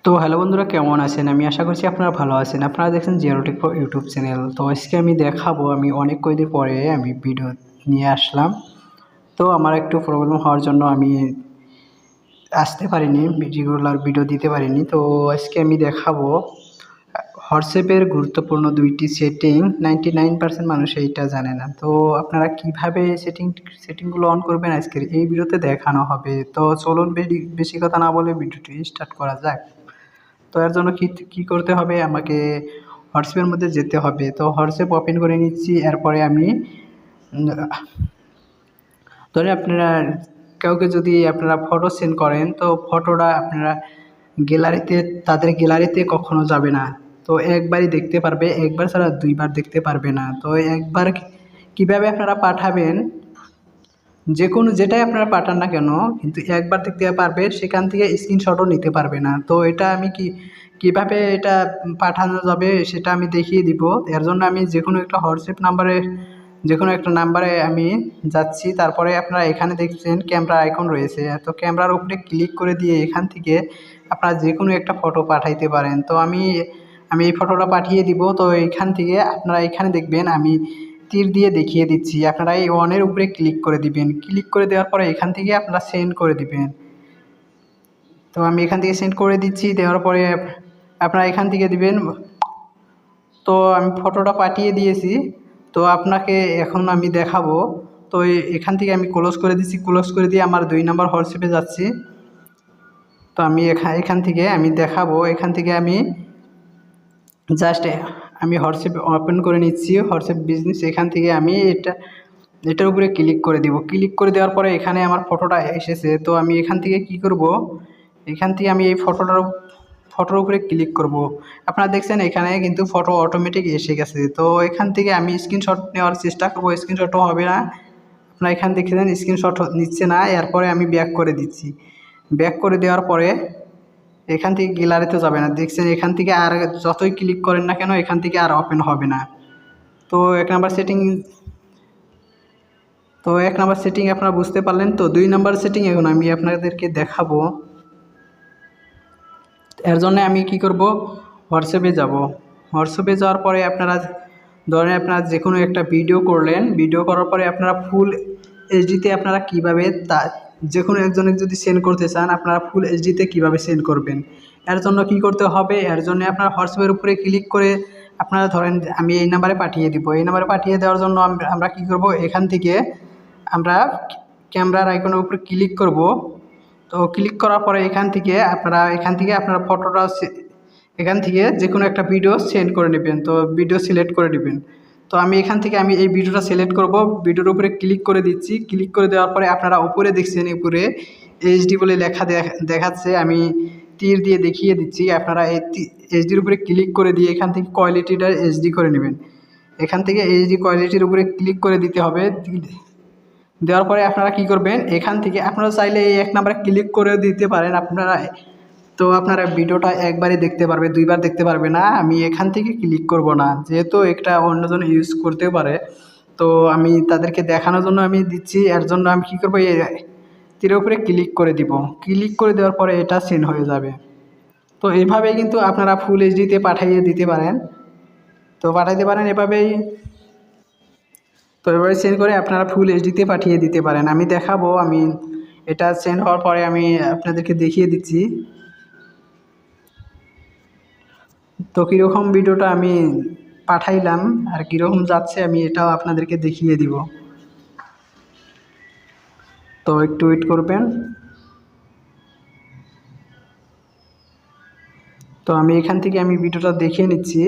তো হ্যালো বন্ধুরা, কেমন আছেন? আমি আশা করছি আপনারা ভালো আছেন। আপনারা দেখছেন জিওটেক প্রো ইউটিউব চ্যানেল। তো আজকে আমি দেখাবো, আমি অনেক কয়দিন পরে আমি ভিডিও নিয়ে আসলাম। তো আমার একটু প্রবলেম হওয়ার জন্য আমি আসতে পারিনি, রেগুলার ভিডিও দিতে পারিনি। তো আজকে আমি দেখাবো হোয়াটসঅ্যাপের গুরুত্বপূর্ণ ২টি সেটিং। 99% মানুষ এইটা জানে না। তো আপনারা কিভাবে সেটিংগুলো অন করবেন আজকের এই ভিডিওতে দেখানো হবে। তো চলুন বেশি কথা না বলে ভিডিওটি স্টার্ট করা যাক। তো এর জন্য কি করতে হবে, আমাকে হোয়াটসঅ্যাপের মধ্যে যেতে হবে। তো হোয়াটসঅ্যাপ ওপেন করে নিচ্ছি। এরপরে আমি ধরেন আপনারা কাউকে যদি আপনারা ফটো সেন্ড করেন, তো ফটোটা আপনারা গ্যালারিতে, তাদের গ্যালারিতে কখনো যাবে না। তো একবারই দেখতে পারবে, একবার ছাড়া দুইবার দেখতে পারবে না। তো একবার কিভাবে আপনারা পাঠাবেন, যে কোনো যেটাই আপনারা পাঠান না কেন, কিন্তু একবার দেখতে পারবে, সেখান থেকে স্ক্রিনশটও নিতে পারবে না। তো এটা আমি কিভাবে এটা পাঠানো যাবে সেটা আমি দেখিয়ে দিব। এর জন্য আমি যে কোনো একটা হোয়াটসঅ্যাপ নাম্বারে, যে কোনো একটা নাম্বারে আমি যাচ্ছি। তারপরে আপনারা এখানে দেখছেন ক্যামেরা আইকন রয়েছে। তো ক্যামেরার উপরে ক্লিক করে দিয়ে এখান থেকে আপনারা যে কোনো একটা ফটো পাঠাইতে পারেন। তো আমি এই ফটোটা পাঠিয়ে দিব। তো এইখান থেকে আপনারা এখানে দেখবেন আমি তীর দিয়ে দেখিয়ে দিচ্ছি। আপনারা এই অনের উপরে ক্লিক করে দিবেন। ক্লিক করে দেওয়ার পরে এখান থেকে আপনারা সেন্ড করে দিবেন। তো আমি এখান থেকে সেন্ড করে দিচ্ছি। দেওয়ার পরে আপনারা এখান থেকে দিবেন। তো আমি ফটোটা পাঠিয়ে দিয়েছি। তো আপনাকে এখন আমি দেখাবো। তো এখান থেকে আমি ক্লোজ করে দিচ্ছি। ক্লোজ করে দিয়ে আমার ২ নম্বর হোয়াটসঅ্যাপে যাচ্ছি। তো আমি এখান থেকে আমি দেখাবো। এখান থেকে আমি জাস্ট আমি হোয়াটসঅ্যাপ ওপেন করে নিচ্ছি, হোয়াটসঅ্যাপ বিজনেস। এখান থেকে আমি এটার উপরে ক্লিক করে দিব। ক্লিক করে দেওয়ার পরে এখানে আমার ফটোটা এসেছে। তো আমি এখান থেকে কি করব, এখান থেকে আমি এই ফটোর উপরে ক্লিক করব। আপনারা দেখছেন এখানে কিন্তু ফটো অটোমেটিক এসে গেছে। তো এখান থেকে আমি স্ক্রিনশট নেওয়ার চেষ্টা করব, স্ক্রিনশটও হবে না। আপনারা এখানে দেখছেন স্ক্রিনশট নিচ্ছে না। এরপরে আমি ব্যাক করে দিচ্ছি। ব্যাক করে দেওয়ার পরে এখান থেকে গ্যালারিতে যাবে না। দেখছেন এখান থেকে আর যতই ক্লিক করেন না কেন, এখান থেকে আর ওপেন হবে না। তো এক নাম্বার সেটিং আপনারা বুঝতে পারলেন। তো ২ নাম্বার সেটিং এখন আমি আপনাদেরকে দেখাবো। এর জন্য আমি কি করব, হোয়াটসঅ্যাপে যাব। হোয়াটসঅ্যাপে যাওয়ার পরে আপনারা ধরেন আপনারা যে কোনো একটা ভিডিও করলেন। ভিডিও করার পরে আপনারা ফুল এইচডিতে আপনারা কীভাবে যে কোনো একজনের যদি সেন্ড করতে চান, আপনারা ফুল এইচডিতে কীভাবে সেন্ড করবেন। এর জন্য কি করতে হবে, এর জন্য আপনারা হোয়াটসঅ্যাপের উপরে ক্লিক করে আপনারা ধরেন আমি এই নাম্বারে পাঠিয়ে দিব। এই নাম্বারে পাঠিয়ে দেওয়ার জন্য আমরা কি করব, এখান থেকে আমরা ক্যামেরার আইকনের উপরে ক্লিক করব। তো ক্লিক করার পরে এখান থেকে আপনারা ফটোটা এখান থেকে যে কোনো একটা ভিডিও সেন্ড করে নেবেন। তো ভিডিও সিলেক্ট করে নেবেন। তো আমি এখান থেকে এই ভিডিওটা সিলেক্ট করব। ভিডিওর উপরে ক্লিক করে দিচ্ছি। ক্লিক করে দেওয়ার পরে আপনারা উপরে দেখছেন, উপরে এইচডি বলে লেখা দেখাচ্ছে। আমি তীর দিয়ে দেখিয়ে দিচ্ছি। আপনারা এই এইচডির উপরে ক্লিক করে দিয়ে এখান থেকে কোয়ালিটিটা এইচডি করে নেবেন। এখান থেকে এইচডি কোয়ালিটির উপরে ক্লিক করে দিতে হবে। দেওয়ার পরে আপনারা কি করবেন, এখান থেকে আপনারা চাইলে এই ১ নাম্বারে ক্লিক করে দিতে পারেন আপনারা। তো আপনারা ভিডিওটা একবারই দেখতে পারবে, দুইবার দেখতে পারবে না। আমি এখান থেকে ক্লিক করব না, যেহেতু একটা অন্যজন ইউজ করতে পারে। তো আমি তাদেরকে দেখানোর জন্য আমি দিচ্ছি। এর জন্য আমি কী করবো, এই তীরের উপরে ক্লিক করে দিব। ক্লিক করে দেওয়ার পরে এটা সেন্ড হয়ে যাবে। তো এইভাবেই কিন্তু আপনারা ফুল এইচডিতে পাঠিয়ে দিতে পারেন। তো পাঠাইতে পারেন এভাবেই। তো এবারে সেন্ড করে আপনারা ফুল এইচডিতে পাঠিয়ে দিতে পারেন। আমি দেখাবো, আমি এটা সেন্ড হওয়ার পরে আমি আপনাদেরকে দেখিয়ে দিচ্ছি। তো কীরকম ভিডিওটা আমি পাঠাইলাম আর কীরকম যাচ্ছে আমি এটাও আপনাদেরকে দেখিয়ে দিব। তো একটু ওয়েট করবেন। তো আমি এখান থেকে ভিডিওটা দেখিয়ে নিচ্ছি,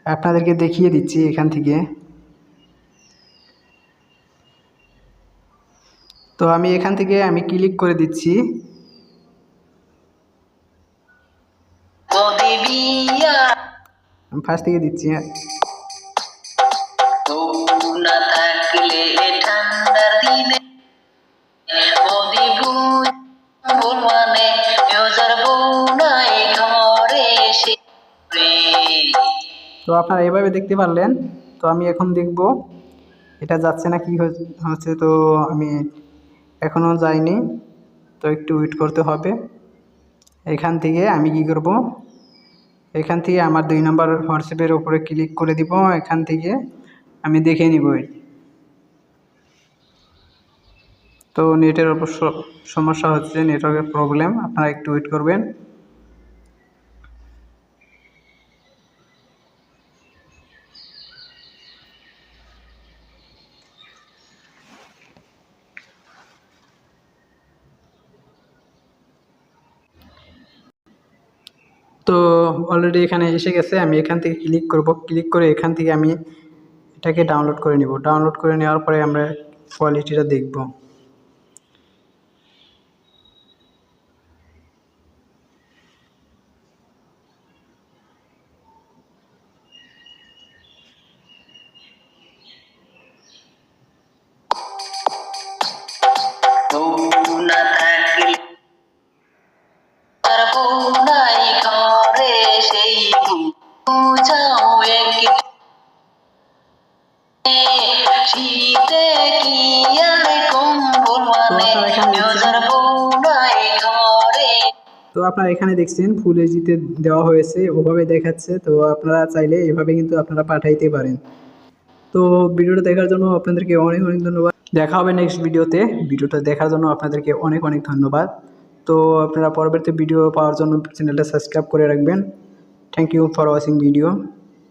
আপনাদেরকে দেখিয়ে দিচ্ছি এখান থেকে। তো আমি এখান থেকে ক্লিক করে দিচ্ছি। আমি ফার্স্ট থেকে দিচ্ছি। তো আপনারা এভাবে দেখতে পারলেন। তো আমি এখন দেখব এটা যাচ্ছে না কি হচ্ছে। তো আমি এখনও যাইনি, তো একটু ওয়েট করতে হবে। এখান থেকে আমি কি করব, এখান থেকে আমার 2 নম্বর হোয়াটসঅ্যাপের উপরে ক্লিক করে দিব। এখান থেকে আমি দেখে নিব। তো নেটের অবশ্য সমস্যা হচ্ছে, নেটওয়ার্কের প্রবলেম, আপনারা একটু ওয়েট করবেন। তো অলরেডি এখানে এসে গেছে। আমি এখান থেকে ক্লিক করব, ক্লিক করে এখান থেকে আমি এটাকে ডাউনলোড করে নিব। ডাউনলোড করে নেওয়ার পরে আমরা কোয়ালিটিটা দেখব। তো আপনারা এখানে দেখছেন ফুল এইচডিতে দেওয়া হয়েছে, ওভাবে দেখাচ্ছে। তো আপনারা চাইলে এভাবে কিন্তু আপনারা পাঠাইতে পারেন। তো ভিডিওটা দেখার জন্য আপনাদেরকে অনেক অনেক ধন্যবাদ। দেখা হবে নেক্সট ভিডিওতে। ভিডিওটা দেখার জন্য আপনাদেরকে অনেক অনেক ধন্যবাদ। তো আপনারা পরবর্তী ভিডিও পাওয়ার জন্য চ্যানেলটা সাবস্ক্রাইব করে রাখবেন। Thank you for watching video.